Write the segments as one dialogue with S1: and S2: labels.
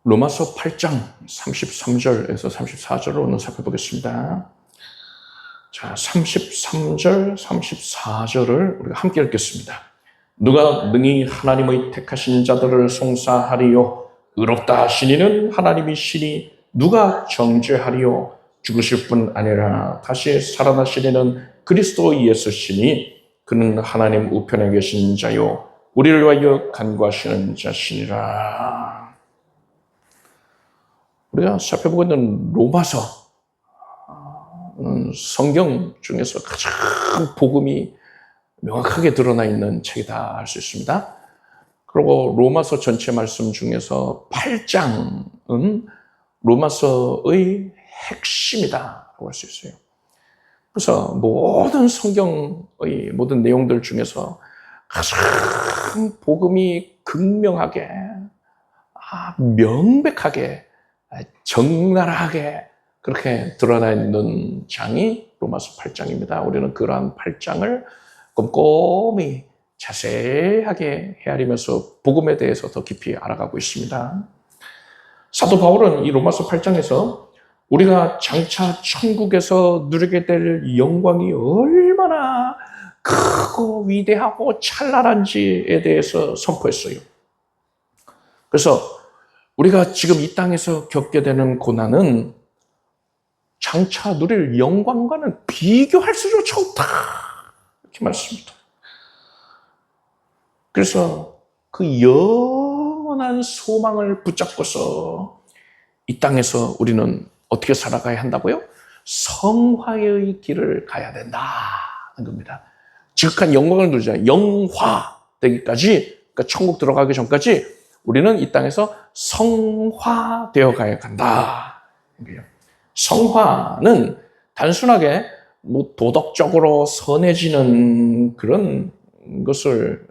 S1: 로마서 8장 33절에서 34절을 오늘 살펴보겠습니다. 자, 33절, 34절을 우리가 함께 읽겠습니다. 누가 능히 하나님의 택하신 자들을 송사하리요? 의롭다 하시니는 하나님이시니 누가 정죄하리요? 죽으실 뿐 아니라 다시 살아나시리는 그리스도 예수시니 그는 하나님 우편에 계신 자요 우리를 위하여 간구하시는 자시니라. 우리가 살펴보고 있는 로마서, 성경 중에서 가장 복음이 명확하게 드러나 있는 책이다 할 수 있습니다. 그리고 로마서 전체 말씀 중에서 8장은 로마서의 핵심이다라고 할 수 있어요. 그래서 모든 성경의 모든 내용들 중에서 가장 복음이 극명하게, 명백하게, 적나라하게 그렇게 드러나 있는 장이 로마서 8장입니다. 우리는 그러한 8장을 꼼꼼히 자세하게 헤아리면서 복음에 대해서 더 깊이 알아가고 있습니다. 사도 바울은 이 로마서 8장에서 우리가 장차 천국에서 누리게 될 영광이 얼마나 크고 위대하고 찬란한지에 대해서 선포했어요. 그래서 우리가 지금 이 땅에서 겪게 되는 고난은 장차 누릴 영광과는 비교할 수조차 없다. 이렇게 말씀합니다. 그래서 그 영원한 소망을 붙잡고서 이 땅에서 우리는 어떻게 살아가야 한다고요? 성화의 길을 가야 된다는 겁니다. 지극한 영광을 누리자. 영화 되기까지, 그러니까 천국 들어가기 전까지 우리는 이 땅에서 성화되어 가야 한다. 성화는 단순하게 도덕적으로 선해지는 그런 것을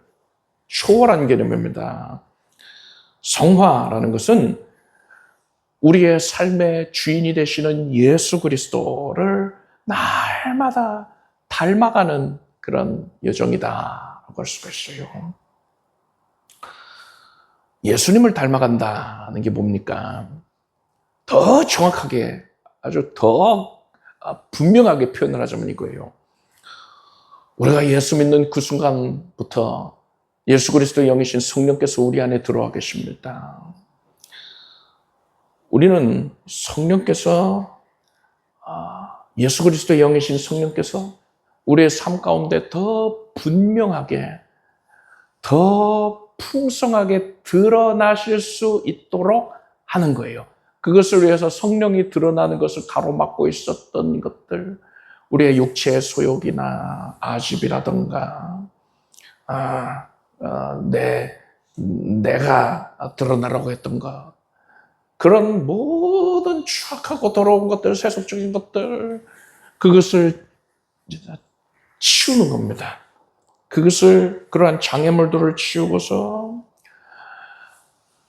S1: 초월한 개념입니다. 성화라는 것은 우리의 삶의 주인이 되시는 예수 그리스도를 날마다 닮아가는 그런 여정이다라고 할 수가 있어요. 예수님을 닮아간다는 게 뭡니까? 더 정확하게, 아주 더 분명하게 표현을 하자면 이거예요. 우리가 예수 믿는 그 순간부터 예수 그리스도의 영이신 성령께서 우리 안에 들어와 계십니다. 우리는 성령께서, 예수 그리스도의 영이신 성령께서 우리의 삶 가운데 더 분명하게, 더 풍성하게 드러나실 수 있도록 하는 거예요. 그것을 위해서 성령이 드러나는 것을 가로막고 있었던 것들, 우리의 육체의 소욕이나 아집이라든가, 내가 드러나려고 했던 것, 그런 모든 추악하고 더러운 것들, 세속적인 것들, 그것을 치우는 겁니다. 그것을, 그러한 장애물들을 치우고서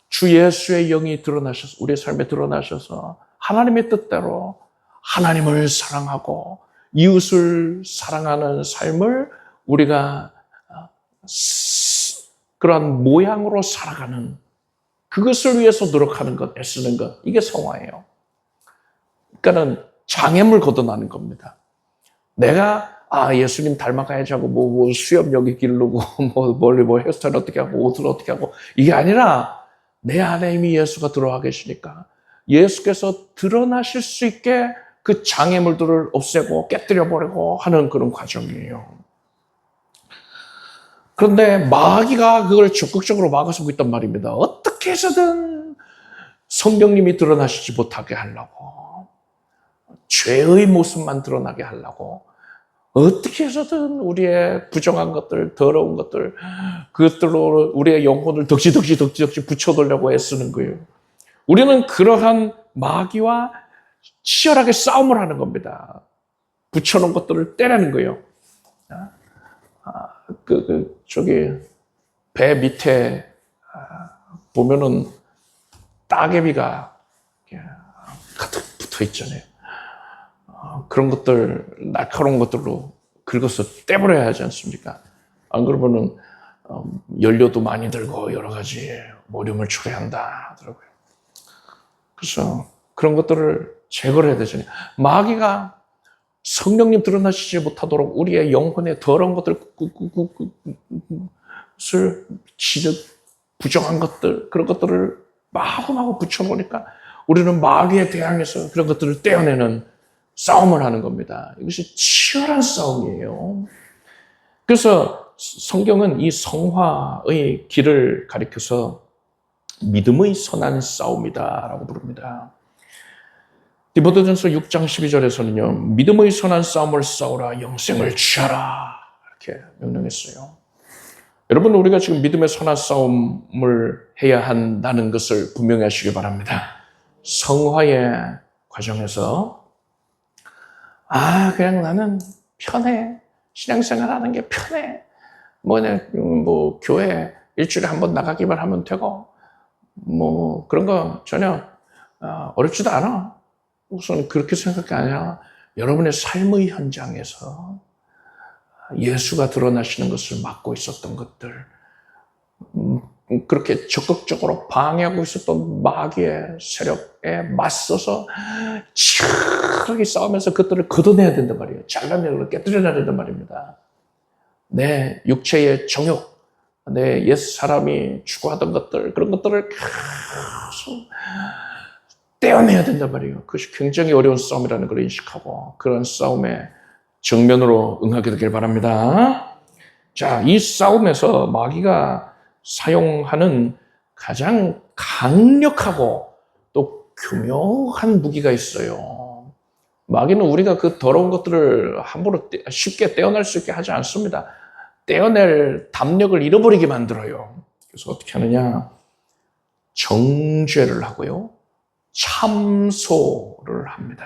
S1: 주 예수의 영이 드러나셔서, 우리의 삶에 드러나셔서 하나님의 뜻대로 하나님을 사랑하고 이웃을 사랑하는 삶을 우리가 그러한 모양으로 살아가는, 그것을 위해서 노력하는 것, 애쓰는 것, 이게 성화예요. 그러니까는 장애물 걷어나는 겁니다. 내가 예수님 닮아가야지 하고 수염 여기 기르고 멀리 헤어스타일 어떻게 하고 옷을 어떻게 하고, 이게 아니라 내 안에 이미 예수가 들어와 계시니까 예수께서 드러나실 수 있게 그 장애물들을 없애고 깨뜨려 버리고 하는 그런 과정이에요. 그런데 마귀가 그걸 적극적으로 막아서고 있단 말입니다. 어떻게 해서든 성령님이 드러나시지 못하게 하려고, 죄의 모습만 드러나게 하려고, 어떻게 해서든 우리의 부정한 것들, 더러운 것들, 그것들로 우리의 영혼을 덕지덕지 붙여두려고 애쓰는 거예요. 우리는 그러한 마귀와 치열하게 싸움을 하는 겁니다. 붙여놓은 것들을 떼내는 거예요. 저기 배 밑에 보면은 따개비가 가득 붙어 있잖아요. 그런 것들, 날카로운 것들로 긁어서 떼버려야 하지 않습니까? 안 그러면은 연료도 많이 들고 여러 가지 오염을 초래한다 하더라고요. 그래서 그런 것들을 제거를 해야 되잖아요. 마귀가 성령님 드러나시지 못하도록 우리의 영혼의 더러운 것들, 부정한 것들, 그런 것들을 마구마구 붙여놓으니까 우리는 마귀에 대항해서 그런 것들을 떼어내는 싸움을 하는 겁니다. 이것이 치열한 싸움이에요. 그래서 성경은 이 성화의 길을 가리켜서 믿음의 선한 싸움이다라고 부릅니다. 디모데전서 6장 12절에서는요. 믿음의 선한 싸움을 싸우라 영생을 취하라 이렇게 명령했어요. 여러분 우리가 지금 믿음의 선한 싸움을 해야 한다는 것을 분명히 하시기 바랍니다. 성화의 과정에서 그냥 나는 편해. 신앙생활 하는 게 편해. 뭐 교회 일주일에 한 번 나가기만 하면 되고 뭐 그런 거 전혀 어렵지도 않아. 우선 그렇게 생각이 아니라 여러분의 삶의 현장에서 예수가 드러나시는 것을 막고 있었던 것들, 그렇게 적극적으로 방해하고 있었던 마귀의 세력에 맞서서 치열하게 싸우면서 그것들을 걷어내야 된단 말이에요. 잘라내고 깨뜨려야 된단 말입니다. 내 육체의 정욕, 내 옛 사람이 추구하던 것들, 그런 것들을 계속 떼어내야 된단 말이에요. 그것이 굉장히 어려운 싸움이라는 걸 인식하고 그런 싸움에 정면으로 응하게 되길 바랍니다. 자, 이 싸움에서 마귀가 사용하는 가장 강력하고 또 교묘한 무기가 있어요. 마귀는 우리가 그 더러운 것들을 함부로 쉽게 떼어낼 수 있게 하지 않습니다. 떼어낼 담력을 잃어버리게 만들어요. 그래서 어떻게 하느냐? 정죄를 하고요. 참소를 합니다.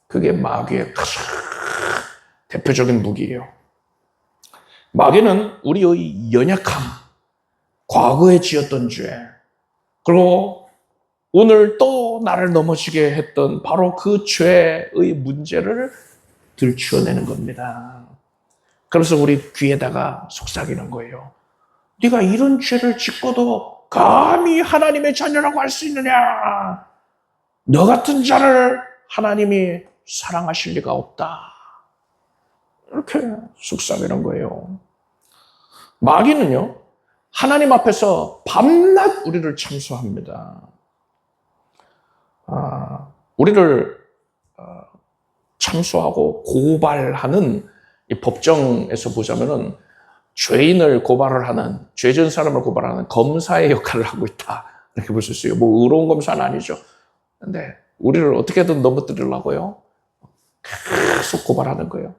S1: 그게 마귀의 가장 대표적인 무기예요. 마귀는 우리의 연약함, 과거에 지었던 죄, 그리고 오늘 또 나를 넘어지게 했던 바로 그 죄의 문제를 들추어내는 겁니다. 그래서 우리 귀에다가 속삭이는 거예요. 네가 이런 죄를 짓고도 감히 하나님의 자녀라고 할 수 있느냐? 너 같은 자를 하나님이 사랑하실 리가 없다. 이렇게 속삭이는 거예요. 마귀는요, 하나님 앞에서 밤낮 우리를 참소합니다. 우리를 참소하고 고발하는 이 법정에서 보자면은 죄인을 고발을 하는, 죄진 사람을 고발하는 검사의 역할을 하고 있다. 이렇게 볼 수 있어요. 뭐 의로운 검사는 아니죠. 근데 우리를 어떻게든 넘어뜨리려고요. 계속 고발하는 거예요.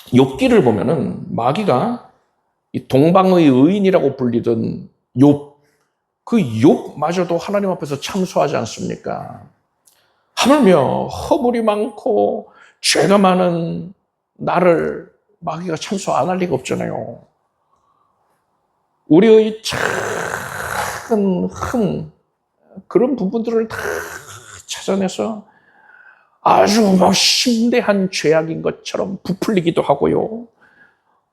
S1: 욥기를 보면은 마귀가 이 동방의 의인이라고 불리던 욥, 그 욥마저도 하나님 앞에서 참소하지 않습니까? 하물며 허물이 많고 죄가 많은 나를 마귀가 참소 안 할 리가 없잖아요. 우리의 작은 그런 부분들을 다 찾아내서 아주 심대한 죄악인 것처럼 부풀리기도 하고요.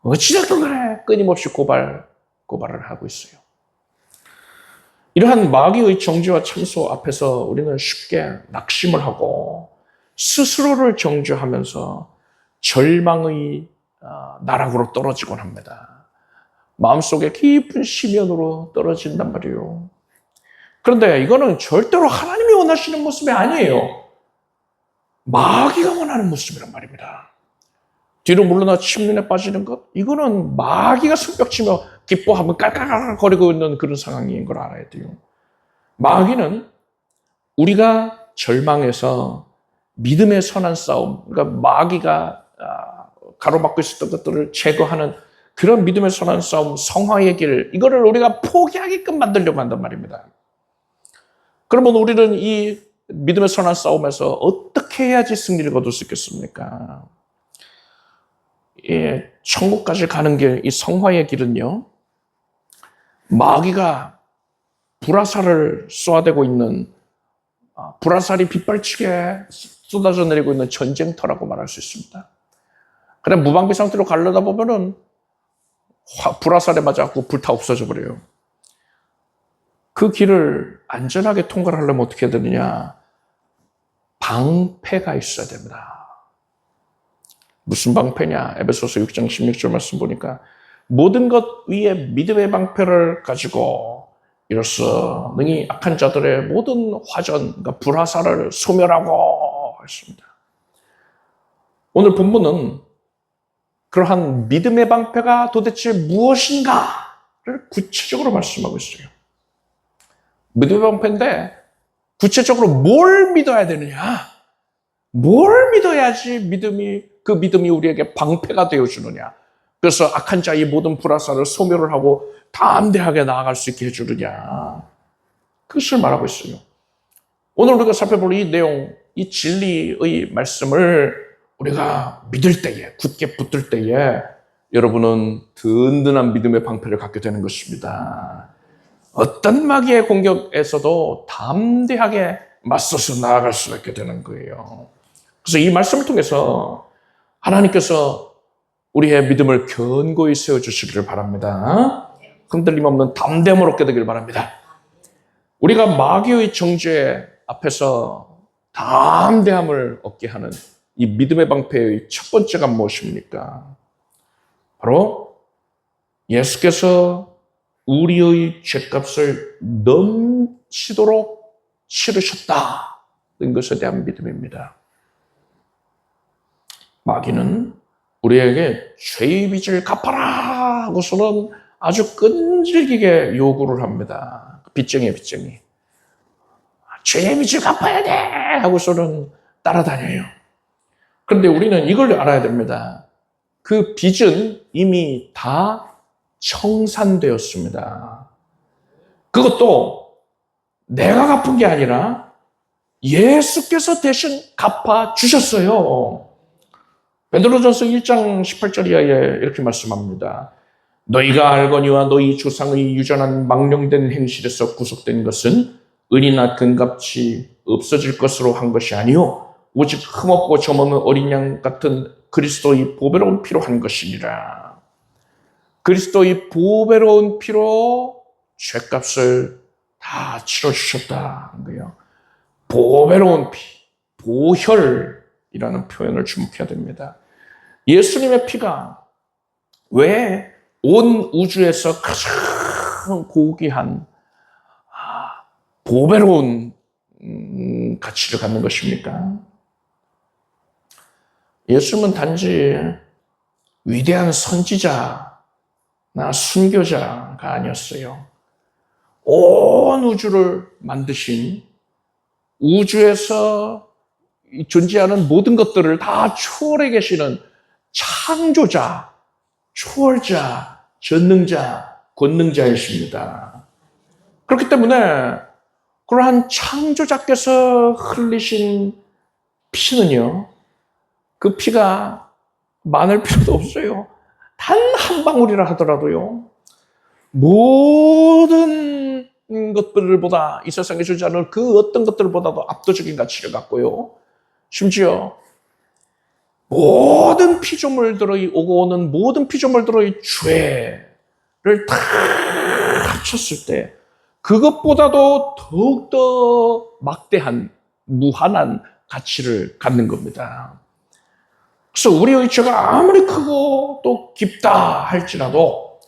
S1: 어찌됐든 간에 끊임없이 고발을 하고 있어요. 이러한 마귀의 정죄와 참소 앞에서 우리는 쉽게 낙심을 하고 스스로를 정죄하면서 절망의 나락으로 떨어지곤 합니다. 마음속에 깊은 심연으로 떨어진단 말이에요. 그런데 이거는 절대로 하나님이 원하시는 모습이 아니에요. 마귀가 원하는 모습이란 말입니다. 뒤로 물러나 침륜에 빠지는 것, 이거는 마귀가 손뼉치며 기뻐하며 깔깔거리고 있는 그런 상황인 걸 알아야 돼요. 마귀는 우리가 절망해서 믿음의 선한 싸움, 그러니까 마귀가 가로막고 있었던 것들을 제거하는 그런 믿음의 선한 싸움, 성화의 길, 이거를 우리가 포기하게끔 만들려고 한단 말입니다. 그러면 우리는 이 믿음의 선한 싸움에서 어떻게 해야지 승리를 거둘 수 있겠습니까? 천국까지 가는 길, 이 성화의 길은요, 마귀가 불화살을 쏘아대고 있는, 불화살이 빗발치게 쏟아져 내리고 있는 전쟁터라고 말할 수 있습니다. 그냥 무방비 상태로 가려다 보면은 불화살에 맞아갖고 불타 없어져 버려요. 그 길을 안전하게 통과를 하려면 어떻게 해야 되느냐? 방패가 있어야 됩니다. 무슨 방패냐? 에베소서 6장 16절 말씀 보니까 모든 것 위에 믿음의 방패를 가지고 이로써 능히 악한 자들의 모든 화전, 그러니까 불화살을 소멸하고 했습니다. 오늘 본문은 그러한 믿음의 방패가 도대체 무엇인가를 구체적으로 말씀하고 있어요. 믿음의 방패인데 구체적으로 뭘 믿어야 되느냐? 뭘 믿어야지 그 믿음이 우리에게 방패가 되어주느냐? 그래서 악한 자의 모든 불화살을 소멸을 하고 담대하게 나아갈 수 있게 해주느냐? 그것을 말하고 있어요. 오늘 우리가 살펴볼 이 내용, 이 진리의 말씀을 우리가 믿을 때에, 굳게 붙들 때에 여러분은 든든한 믿음의 방패를 갖게 되는 것입니다. 어떤 마귀의 공격에서도 담대하게 맞서서 나아갈 수 있게 되는 거예요. 그래서 이 말씀을 통해서 하나님께서 우리의 믿음을 견고히 세워주시기를 바랍니다. 흔들림 없는 담대함을 얻게 되기를 바랍니다. 우리가 마귀의 정죄 앞에서 담대함을 얻게 하는 이 믿음의 방패의 첫 번째가 무엇입니까? 바로 예수께서 우리의 죄값을 넘치도록 치르셨다는 것에 대한 믿음입니다. 마귀는 우리에게 죄의 빚을 갚아라 하고서는 아주 끈질기게 요구를 합니다. 빚쟁이에요, 빚쟁이. 죄의 빚을 갚아야 돼 하고서는 따라다녀요. 그런데 우리는 이걸 알아야 됩니다. 그 빚은 이미 다 청산되었습니다. 그것도 내가 갚은 게 아니라 예수께서 대신 갚아주셨어요. 베드로전서 1장 18절 이하에 이렇게 말씀합니다. 너희가 알거니와 너희 조상의 유전한 망령된 행실에서 구속된 것은 은이나 금값이 없어질 것으로 한 것이 아니요 오직 흠없고 점없는 어린 양 같은 그리스도의 보배로운 피로 한 것이니라. 그리스도의 보배로운 피로 죄값을 다 치러주셨다는 거예요. 보배로운 피, 보혈이라는 표현을 주목해야 됩니다. 예수님의 피가 왜 온 우주에서 가장 고귀한 보배로운 가치를 갖는 것입니까? 예수님은 단지 위대한 선지자나 순교자가 아니었어요. 온 우주를 만드신 우주에서 존재하는 모든 것들을 다 초월해 계시는 창조자, 초월자, 전능자, 권능자이십니다. 그렇기 때문에 그러한 창조자께서 흘리신 피는요, 그 피가 많을 필요도 없어요. 단 한 방울이라 하더라도요, 모든 것들보다 이 세상에 존재하는 그 어떤 것들보다도 압도적인 가치를 갖고요, 심지어 모든 피조물들의 오고 오는 모든 피조물들의 죄를 다 합쳤을 때 그것보다도 더욱더 막대한 무한한 가치를 갖는 겁니다. 그래서 우리의 죄가 아무리 크고 또 깊다 할지라도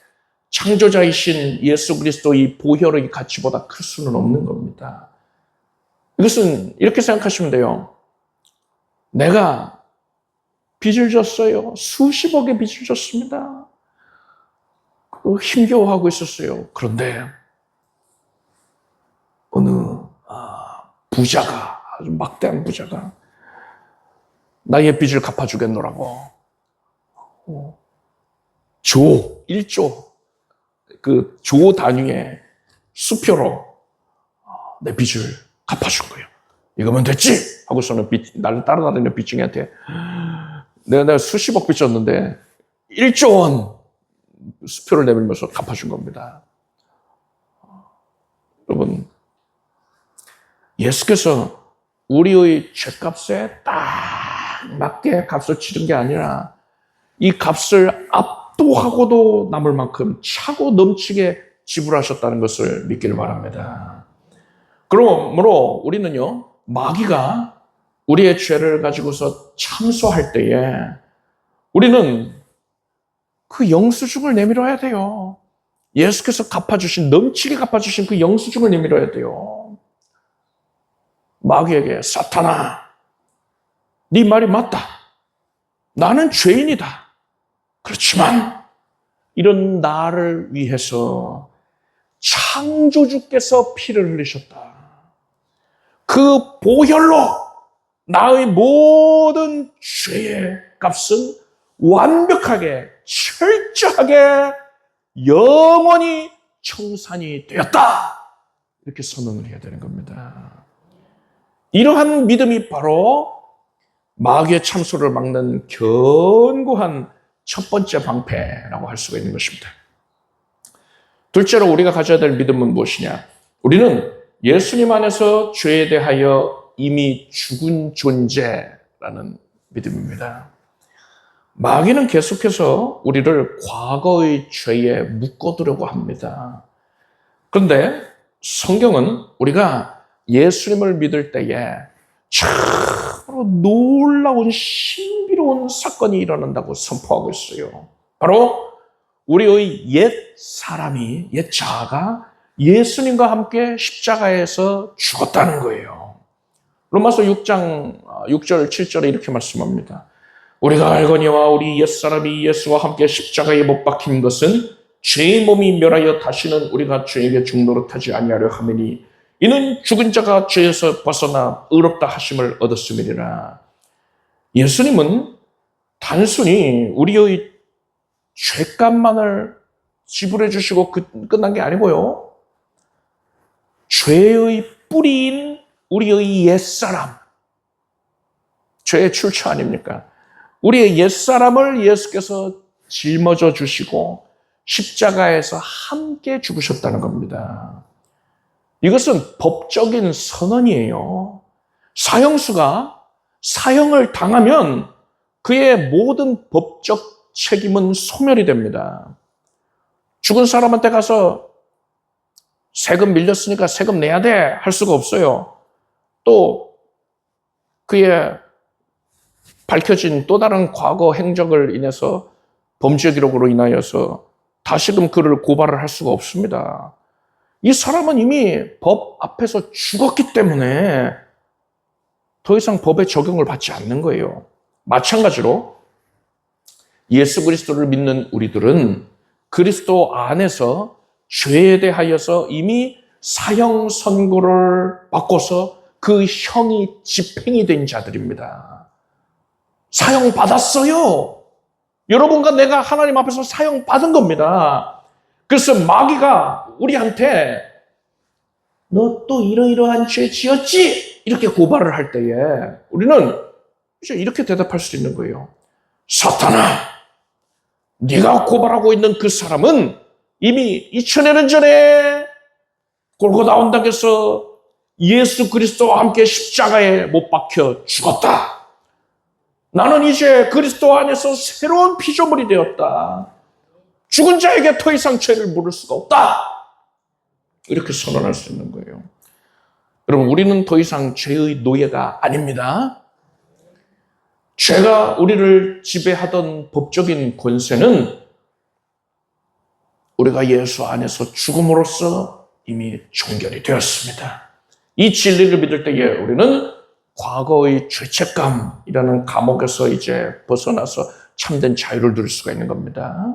S1: 창조자이신 예수 그리스도의 보혈의 가치보다 클 수는 없는 겁니다. 이것은 이렇게 생각하시면 돼요. 내가 빚을 졌어요. 수십억의 빚을 졌습니다. 힘겨워하고 있었어요. 그런데 어느 부자가, 아주 막대한 부자가 나의 빚을 갚아주겠노라고 조 1조 그 조 단위의 수표로 내 빚을 갚아준 거예요. 이거면 됐지 하고서는 나를 따라다니는 빚쟁이한테 내가 수십억 빚졌는데 1조 원 수표를 내밀면서 갚아준 겁니다. 여러분, 예수께서 우리의 죄값에 딱 맞게 값을 치른 게 아니라 이 값을 압도하고도 남을 만큼 차고 넘치게 지불하셨다는 것을 믿기를 바랍니다. 그러므로 우리는요, 마귀가 우리의 죄를 가지고서 참소할 때에 우리는 그 영수증을 내밀어야 돼요. 예수께서 갚아주신, 넘치게 갚아주신 그 영수증을 내밀어야 돼요. 마귀에게, 사탄아, 네 말이 맞다. 나는 죄인이다. 그렇지만 이런 나를 위해서 창조주께서 피를 흘리셨다. 그 보혈로 나의 모든 죄의 값은 완벽하게, 철저하게, 영원히 청산이 되었다. 이렇게 선언을 해야 되는 겁니다. 이러한 믿음이 바로 마귀의 참소를 막는 견고한 첫 번째 방패라고 할 수가 있는 것입니다. 둘째로 우리가 가져야 될 믿음은 무엇이냐? 우리는 예수님 안에서 죄에 대하여 이미 죽은 존재라는 믿음입니다. 마귀는 계속해서 우리를 과거의 죄에 묶어두려고 합니다. 그런데 성경은 우리가 예수님을 믿을 때에 참으로 놀라운 신비로운 사건이 일어난다고 선포하고 있어요. 바로 우리의 옛 사람이, 옛 자아가 예수님과 함께 십자가에서 죽었다는 거예요. 로마서 6장 6절 7절에 이렇게 말씀합니다. 우리가 알거니와 우리 옛사람이 예수와 함께 십자가에 못 박힌 것은 죄의 몸이 멸하여 다시는 우리가 죄에게 죽노릇하지 아니하려 함이니 이는 죽은 자가 죄에서 벗어나 의롭다 하심을 얻었음이니라. 예수님은 단순히 우리의 죄값만을 지불해 주시고 끝난 게 아니고요. 죄의 뿌리인 우리의 옛사람, 죄의 출처 아닙니까? 우리의 옛사람을 예수께서 짊어져 주시고 십자가에서 함께 죽으셨다는 겁니다. 이것은 법적인 선언이에요. 사형수가 사형을 당하면 그의 모든 법적 책임은 소멸이 됩니다. 죽은 사람한테 가서 세금 밀렸으니까 세금 내야 돼 할 수가 없어요. 또 그의 밝혀진 또 다른 과거 행적을 인해서 범죄 기록으로 인하여서 다시금 그를 고발을 할 수가 없습니다. 이 사람은 이미 법 앞에서 죽었기 때문에 더 이상 법의 적용을 받지 않는 거예요. 마찬가지로 예수 그리스도를 믿는 우리들은 그리스도 안에서 죄에 대하여서 이미 사형 선고를 받고서 그 형이 집행이 된 자들입니다. 사형 받았어요. 여러분과 내가 하나님 앞에서 사형 받은 겁니다. 그래서 마귀가 우리한테 너 또 이러이러한 죄 지었지? 이렇게 고발을 할 때에 우리는 이제 이렇게 대답할 수 있는 거예요. 사탄아, 네가 고발하고 있는 그 사람은 이미 2000여 년 전에 골고다 언덕에서 예수 그리스도와 함께 십자가에 못 박혀 죽었다. 나는 이제 그리스도 안에서 새로운 피조물이 되었다. 죽은 자에게 더 이상 죄를 물을 수가 없다. 이렇게 선언할 수 있는 거예요. 여러분, 우리는 더 이상 죄의 노예가 아닙니다. 죄가 우리를 지배하던 법적인 권세는 우리가 예수 안에서 죽음으로써 이미 종결이 되었습니다. 이 진리를 믿을 때에 우리는 과거의 죄책감이라는 감옥에서 이제 벗어나서 참된 자유를 누릴 수가 있는 겁니다.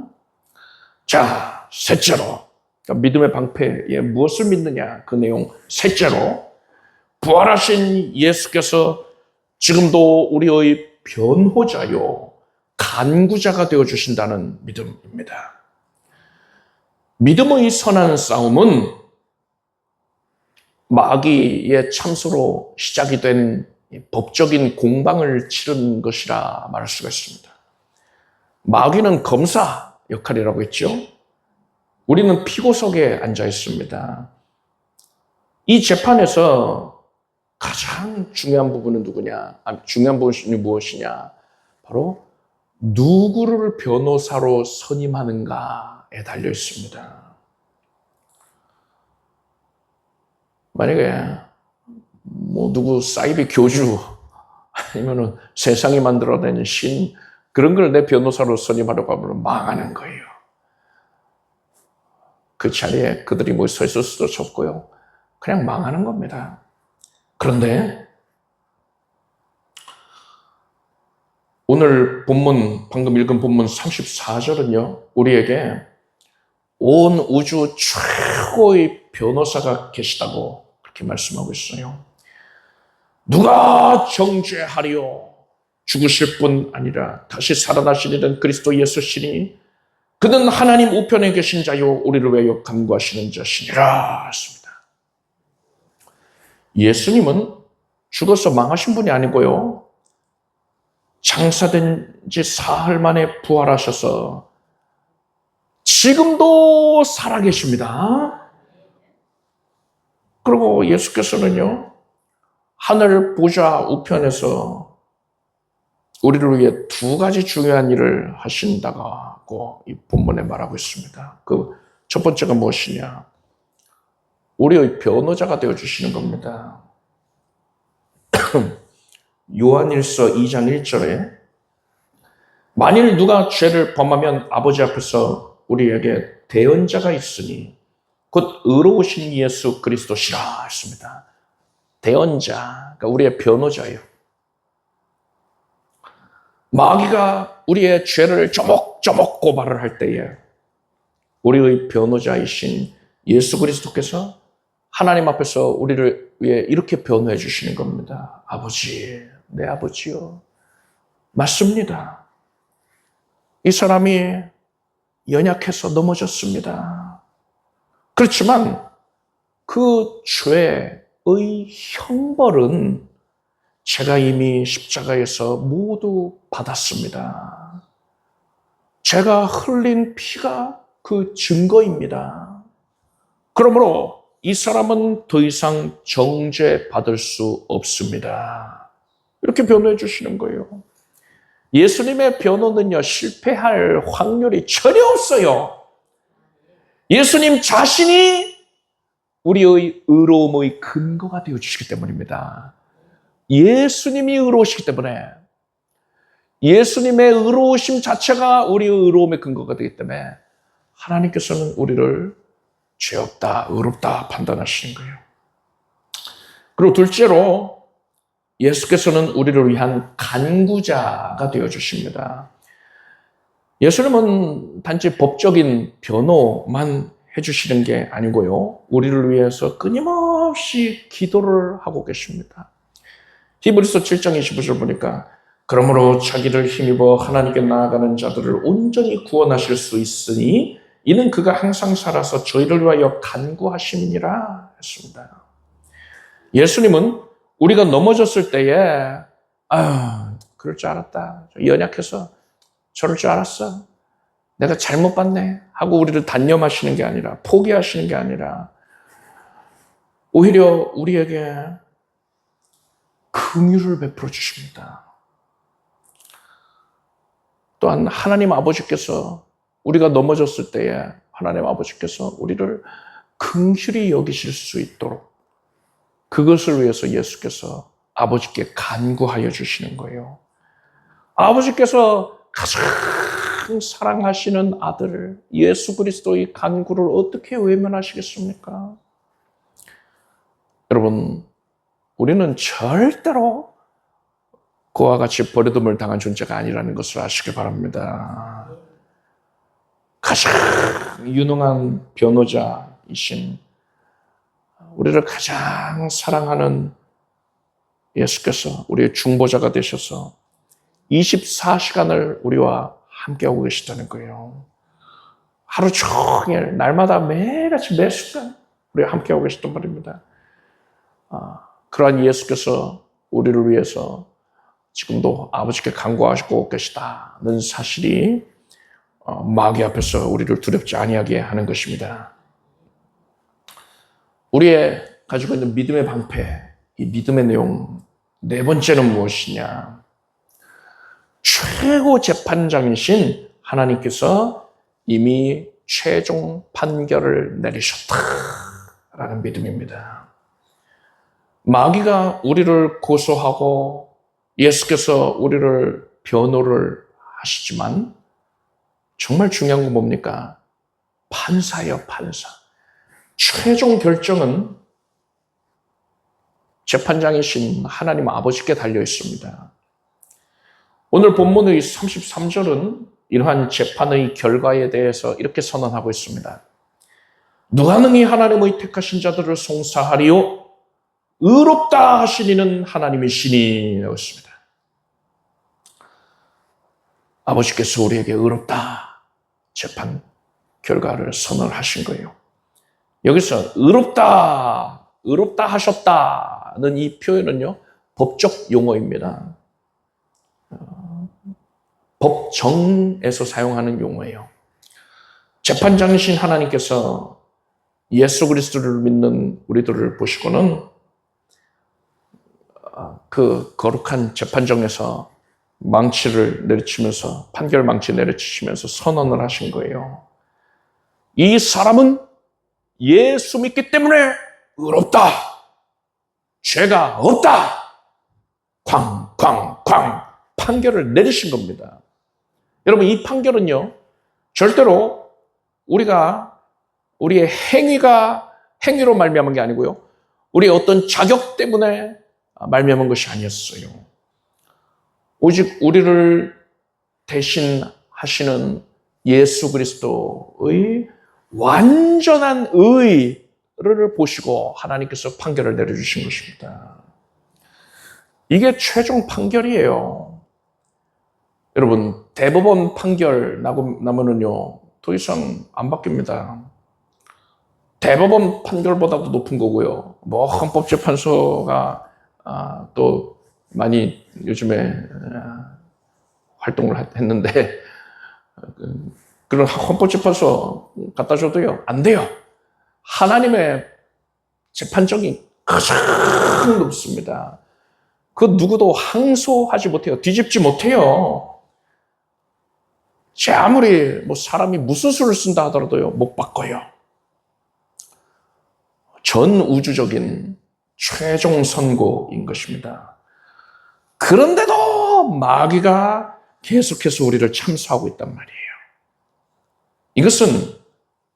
S1: 자, 셋째로 믿음의 방패에 무엇을 믿느냐 그 내용. 셋째로 부활하신 예수께서 지금도 우리의 변호자요 간구자가 되어주신다는 믿음입니다. 믿음의 선한 싸움은 마귀의 참소로 시작이 된 법적인 공방을 치른 것이라 말할 수가 있습니다. 마귀는 검사 역할이라고 했죠. 우리는 피고석에 앉아 있습니다. 이 재판에서 가장 중요한 부분은 누구냐? 중요한 부분이 무엇이냐? 바로 누구를 변호사로 선임하는가에 달려 있습니다. 만약에 뭐 누구 사이비 교주 아니면은 세상이 만들어낸 신 그런 걸 내 변호사로 선임하려고 하면 망하는 거예요. 그 자리에 그들이 뭐 서 있을 수도 없고요. 그냥 망하는 겁니다. 그런데 오늘 본문, 방금 읽은 본문 34절은요, 우리에게 온 우주 최고의 변호사가 계시다고 그렇게 말씀하고 있어요. 누가 정죄하리요? 죽으실 뿐 아니라 다시 살아나시리는 그리스도 예수시니 그는 하나님 우편에 계신 자요 우리를 위하여 간구하시는 자시니라 했습니다. 예수님은 죽어서 망하신 분이 아니고요. 장사된 지 사흘 만에 부활하셔서 지금도 살아계십니다. 그리고 예수께서는요, 하늘 보좌 우편에서 우리를 위해 두 가지 중요한 일을 하신다고 이 본문에 말하고 있습니다. 그 첫 번째가 무엇이냐? 우리의 변호자가 되어주시는 겁니다. 요한일서 2장 1절에 만일 누가 죄를 범하면 아버지 앞에서 우리에게 대언자가 있으니 곧 의로우신 예수 그리스도시라 했습니다. 대언자, 그러니까 우리의 변호자예요. 마귀가 우리의 죄를 조목조목 고발을 할 때에 우리의 변호자이신 예수 그리스도께서 하나님 앞에서 우리를 위해 이렇게 변호해 주시는 겁니다. 아버지, 내 아버지요. 맞습니다. 이 사람이 연약해서 넘어졌습니다. 그렇지만 그 죄의 형벌은 제가 이미 십자가에서 모두 받았습니다. 제가 흘린 피가 그 증거입니다. 그러므로 이 사람은 더 이상 정죄받을 수 없습니다. 이렇게 변호해 주시는 거예요. 예수님의 변호는요, 실패할 확률이 전혀 없어요. 예수님 자신이 우리의 의로움의 근거가 되어 주시기 때문입니다. 예수님이 의로우시기 때문에, 예수님의 의로우심 자체가 우리의 의로움의 근거가 되기 때문에 하나님께서는 우리를 죄 없다, 의롭다 판단하시는 거예요. 그리고 둘째로 예수께서는 우리를 위한 간구자가 되어주십니다. 예수님은 단지 법적인 변호만 해주시는 게 아니고요. 우리를 위해서 끊임없이 기도를 하고 계십니다. 히브리서 7장 25절 보니까 그러므로 자기를 힘입어 하나님께 나아가는 자들을 온전히 구원하실 수 있으니 이는 그가 항상 살아서 저희를 위하여 간구하심이니라 했습니다. 예수님은 우리가 넘어졌을 때에 그럴 줄 알았다. 연약해서 저럴 줄 알았어. 내가 잘못 봤네 하고 우리를 단념하시는 게 아니라, 포기하시는 게 아니라 오히려 우리에게 긍휼을 베풀어 주십니다. 또한 하나님 아버지께서 우리가 넘어졌을 때에 하나님 아버지께서 우리를 긍휼히 여기실 수 있도록 그것을 위해서 예수께서 아버지께 간구하여 주시는 거예요. 아버지께서 가장 사랑하시는 아들 예수 그리스도의 간구를 어떻게 외면하시겠습니까? 여러분, 우리는 절대로 그와 같이 버려둠을 당한 존재가 아니라는 것을 아시길 바랍니다. 가장 유능한 변호자이신 우리를 가장 사랑하는 예수께서 우리의 중보자가 되셔서 24시간을 우리와 함께하고 계시다는 거예요. 하루 종일 날마다 매일같이 매 순간 우리와 함께하고 계시단 말입니다. 그러한 예수께서 우리를 위해서 지금도 아버지께 간구하시고 계시다는 사실이 마귀 앞에서 우리를 두렵지 아니하게 하는 것입니다. 우리의 가지고 있는 믿음의 방패, 이 믿음의 내용 네 번째는 무엇이냐? 최고 재판장이신 하나님께서 이미 최종 판결을 내리셨다라는 믿음입니다. 마귀가 우리를 고소하고 예수께서 우리를 변호를 하시지만 정말 중요한 건 뭡니까? 판사예요, 판사. 최종 결정은 재판장이신 하나님 아버지께 달려 있습니다. 오늘 본문의 33절은 이러한 재판의 결과에 대해서 이렇게 선언하고 있습니다. 누가 능히 하나님의 택하신 자들을 송사하리요? 의롭다 하시니는 하나님이시니. 라고 했습니다. 아버지께서 우리에게 의롭다 재판 결과를 선언하신 거예요. 여기서 의롭다 하셨다는 이 표현은요, 법적 용어입니다. 법정에서 사용하는 용어예요. 재판장이신 하나님께서 예수 그리스도를 믿는 우리들을 보시고는 그 거룩한 재판정에서 망치를 내리치면서 판결 망치 내리치시면서 선언을 하신 거예요. 이 사람은 예수 믿기 때문에 의롭다. 죄가 없다. 쾅쾅쾅 판결을 내리신 겁니다. 여러분, 이 판결은요, 절대로 우리의 행위로 말미암은 게 아니고요, 우리의 어떤 자격 때문에 말미암은 것이 아니었어요. 오직 우리를 대신하시는 예수 그리스도의 완전한 의를 보시고 하나님께서 판결을 내려주신 것입니다. 이게 최종 판결이에요. 여러분, 대법원 판결 나면은요, 더 이상 안 바뀝니다. 대법원 판결보다도 높은 거고요. 뭐 헌법재판소가 또 많이 요즘에 활동을 했는데 그런 헌법재판소 갖다 줘도요, 안 돼요. 하나님의 재판정이 가장 높습니다. 그 누구도 항소하지 못해요. 뒤집지 못해요. 아무리 사람이 무슨 수를 쓴다 하더라도요, 못 바꿔요. 전 우주적인 최종 선고인 것입니다. 그런데도 마귀가 계속해서 우리를 참수하고 있단 말이에요. 이것은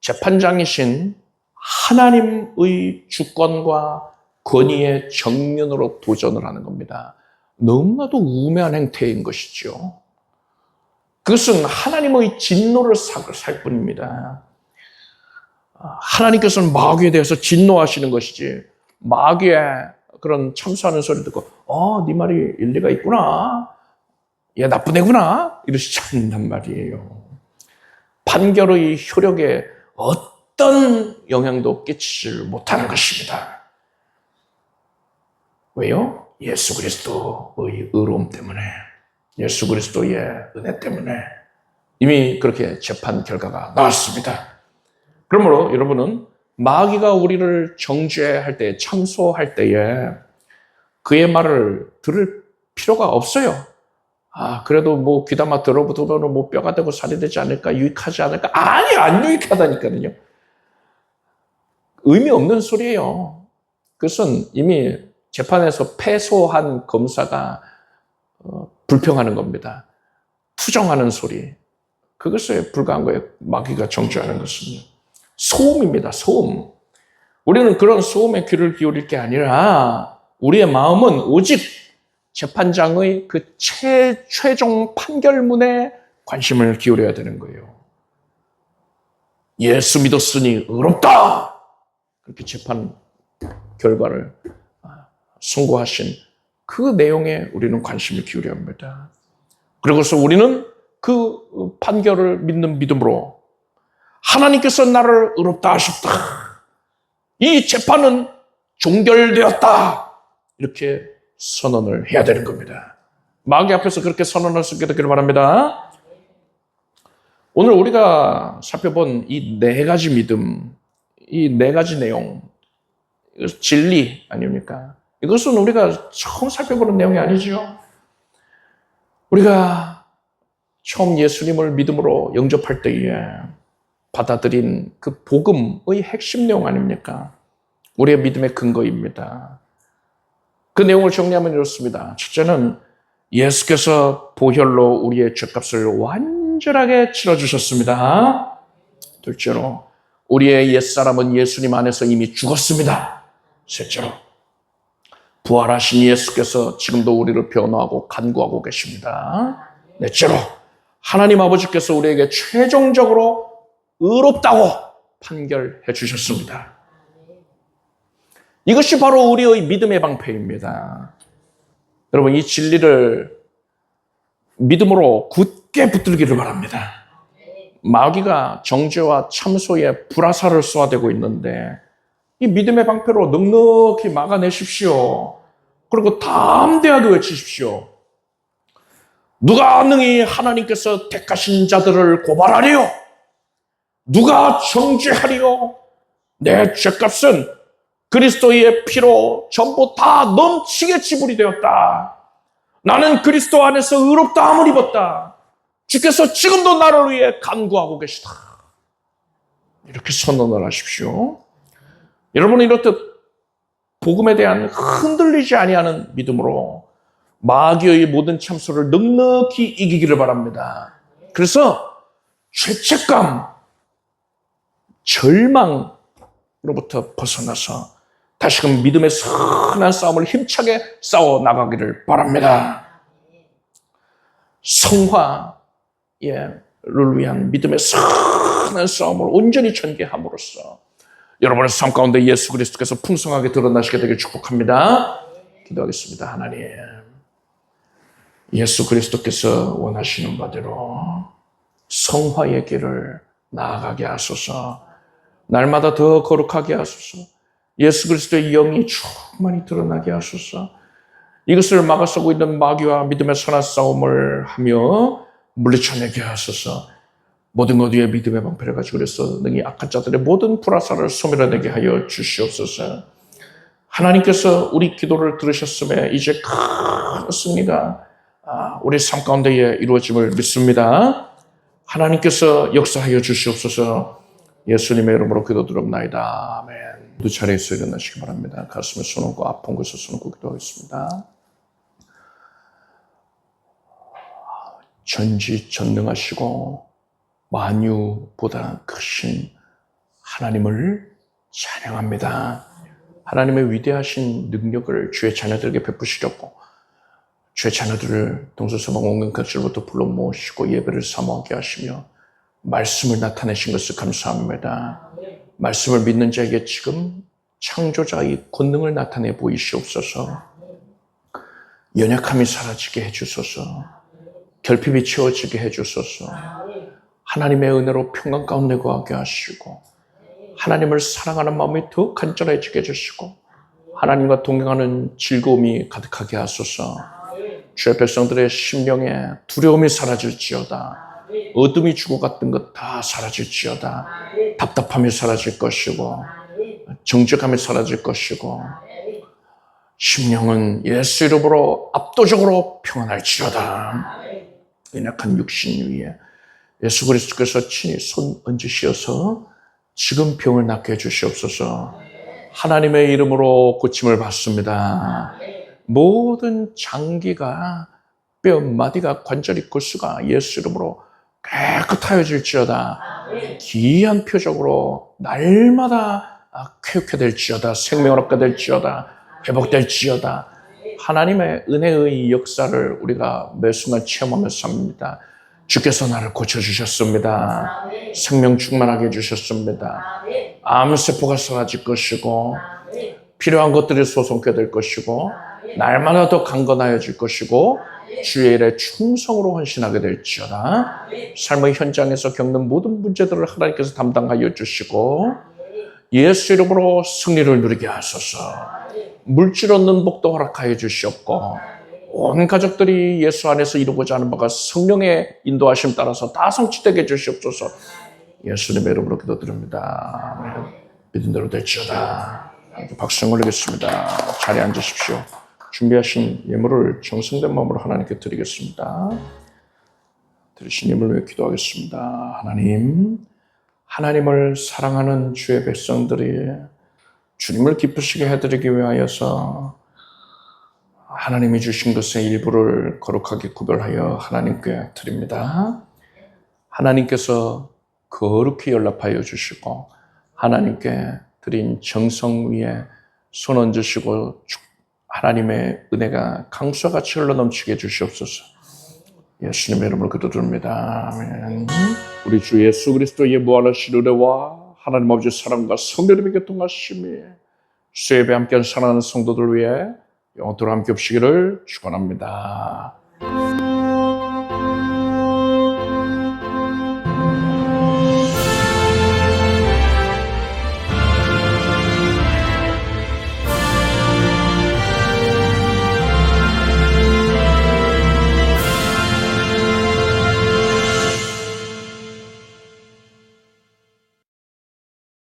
S1: 재판장이신 하나님의 주권과 권위의 정면으로 도전을 하는 겁니다. 너무나도 우매한 행태인 것이죠. 그것은 하나님의 진노를 살 뿐입니다. 하나님께서는 마귀에 대해서 진노하시는 것이지, 마귀의 그런 참수하는 소리 듣고 네 말이 일리가 있구나, 얘 나쁜 애구나, 이러시지 않는단 말이에요. 판결의 효력에 어떤 영향도 끼치지 못하는 것입니다. 왜요? 예수 그리스도의 의로움 때문에, 예수 그리스도의 은혜 때문에 이미 그렇게 재판 결과가 나왔습니다. 그러므로 여러분은 마귀가 우리를 정죄할 때, 참소할 때에 그의 말을 들을 필요가 없어요. 그래도 귀담아 들어보면 뼈가 되고 살이 되지 않을까, 유익하지 않을까? 아니요, 안 유익하다니까요. 의미 없는 소리예요. 그것은 이미 재판에서 패소한 검사가 불평하는 겁니다. 투정하는 소리. 그것에 불과한 거예요. 마귀가 정죄하는 것은요. 소음입니다. 소음. 우리는 그런 소음에 귀를 기울일 게 아니라 우리의 마음은 오직 재판장의 그 최종 판결문에 관심을 기울여야 되는 거예요. 예수 믿었으니 의롭다. 그렇게 재판 결과를 선고하신 그 내용에 우리는 관심을 기울여야 합니다. 그리고서 우리는 그 판결을 믿는 믿음으로 하나님께서 나를 의롭다 하셨다. 이 재판은 종결되었다. 이렇게 선언을 해야 되는 겁니다. 마귀 앞에서 그렇게 선언할 수 있게 되기를 바랍니다. 오늘 우리가 살펴본 이 네 가지 믿음, 이 네 가지 내용, 진리 아닙니까? 이것은 우리가 처음 살펴보는 내용이 아니죠. 우리가 처음 예수님을 믿음으로 영접할 때에 받아들인 그 복음의 핵심 내용 아닙니까? 우리의 믿음의 근거입니다. 그 내용을 정리하면 이렇습니다. 첫째는 예수께서 보혈로 우리의 죄값을 완전하게 치러주셨습니다. 둘째로 우리의 옛사람은 예수님 안에서 이미 죽었습니다. 셋째로 부활하신 예수께서 지금도 우리를 변호하고 간구하고 계십니다. 넷째로 하나님 아버지께서 우리에게 최종적으로 의롭다고 판결해 주셨습니다. 이것이 바로 우리의 믿음의 방패입니다. 여러분, 이 진리를 믿음으로 굳게 붙들기를 바랍니다. 마귀가 정죄와 참소에 불화살을 쏘아대고 있는데 이 믿음의 방패로 넉넉히 막아내십시오. 그리고 담대하게 외치십시오. 누가 능히 하나님께서 택하신 자들을 고발하리요? 누가 정죄하리요? 내 죄값은 그리스도의 피로 전부 다 넘치게 지불이 되었다. 나는 그리스도 안에서 의롭다함을 입었다. 주께서 지금도 나를 위해 간구하고 계시다. 이렇게 선언을 하십시오. 여러분은 이렇듯 복음에 대한 흔들리지 아니하는 믿음으로 마귀의 모든 참소를 넉넉히 이기기를 바랍니다. 그래서 죄책감, 절망으로부터 벗어나서 다시금 믿음의 선한 싸움을 힘차게 싸워 나가기를 바랍니다. 성화를 위한 믿음의 선한 싸움을 온전히 전개함으로써 여러분의 삶 가운데 예수 그리스도께서 풍성하게 드러나시게 되길 축복합니다. 기도하겠습니다. 하나님, 예수 그리스도께서 원하시는 바대로 성화의 길을 나아가게 하소서. 날마다 더 거룩하게 하소서. 예수 그리스도의 영이 충만히 드러나게 하소서. 이것을 막아서고 있는 마귀와 믿음의 선한 싸움을 하며 물리쳐내게 하소서. 모든 것 위에 믿음의 방패를 가지고 그래서 능히 악한 자들의 모든 불화살을 소멸해내게 하여 주시옵소서. 하나님께서 우리 기도를 들으셨음에 이제 큰 승리가 우리 삶 가운데에 이루어짐을 믿습니다. 하나님께서 역사하여 주시옵소서. 예수님의 이름으로 기도드립나이다. 아멘. 두 차례에서 일어나시기 바랍니다. 가슴에 손 얹고 아픈 곳에 손 얹고 기도하겠습니다. 전지전능하시고 만유보다 크신 하나님을 찬양합니다. 하나님의 위대하신 능력을 주의 자녀들에게 베푸시려고 주의 자녀들을 동서서방 온갖 각지로부터 불러 모으시고 예배를 사모하게 하시며 말씀을 나타내신 것을 감사합니다. 말씀을 믿는 자에게 지금 창조자의 권능을 나타내 보이시옵소서. 연약함이 사라지게 해주소서. 결핍이 채워지게 해주소서. 하나님의 은혜로 평강 가운데 거하게 하시고 하나님을 사랑하는 마음이 더 간절해지게 해주시고 하나님과 동행하는 즐거움이 가득하게 하소서. 주의 백성들의 심령에 두려움이 사라질지어다. 어둠이 죽어갔던 것 다 사라질지어다. 답답함이 사라질 것이고 정죄감이 사라질 것이고 심령은 예수 이름으로 압도적으로 평안할지어다. 연약한 육신 위에 예수 그리스도께서 친히 손 얹으시어서 지금 병을 낫게 해주시옵소서. 하나님의 이름으로 고침을 받습니다. 모든 장기가 뼈 마디가 관절이 골수가 예수 이름으로 깨끗하여질지어다. 기이한 표적으로 날마다 쾌유케 될지어다. 생명을 얻게 될지어다. 회복될지어다. 하나님의 은혜의 역사를 우리가 매 순간 체험하며 삽니다. 주께서 나를 고쳐주셨습니다. 생명 충만하게 해주셨습니다. 암세포가 사라질 것이고 필요한 것들이 솟아오게 될 것이고 날마다 더 강건하여질 것이고 주의 일에 충성으로 헌신하게 될지어다. 삶의 현장에서 겪는 모든 문제들을 하나님께서 담당하여 주시고 예수 이름으로 승리를 누리게 하소서. 물질 얻는 복도 허락하여 주시옵고 온 가족들이 예수 안에서 이루고자 하는 바가 성령의 인도하심 따라서 다 성취되게 해주시옵소서. 예수님의 이름으로 기도드립니다. 믿은 대로 될지어다. 박수 올리겠습니다. 자리에 앉으십시오. 준비하신 예물을 정성된 마음으로 하나님께 드리겠습니다. 드리신 예물을 위해 기도하겠습니다. 하나님, 하나님을 사랑하는 주의 백성들이 주님을 기쁘시게 해드리기 위하여서 하나님이 주신 것의 일부를 거룩하게 구별하여 하나님께 드립니다. 하나님께서 거룩히 연락하여 주시고 하나님께 드린 정성 위에 손 얹으시고 하나님의 은혜가 강수와 같이 흘러넘치게 해주시옵소서. 예수님의 이름으로 기도드립니다. 아멘. 우리 주 예수 그리스도의 무한하신 은혜와 하나님 아버지의 사랑과 성령님의 교통하심이 수요예배 함께한 사랑하는 성도들 위해 영원토록 함께 없시기를 축원합니다.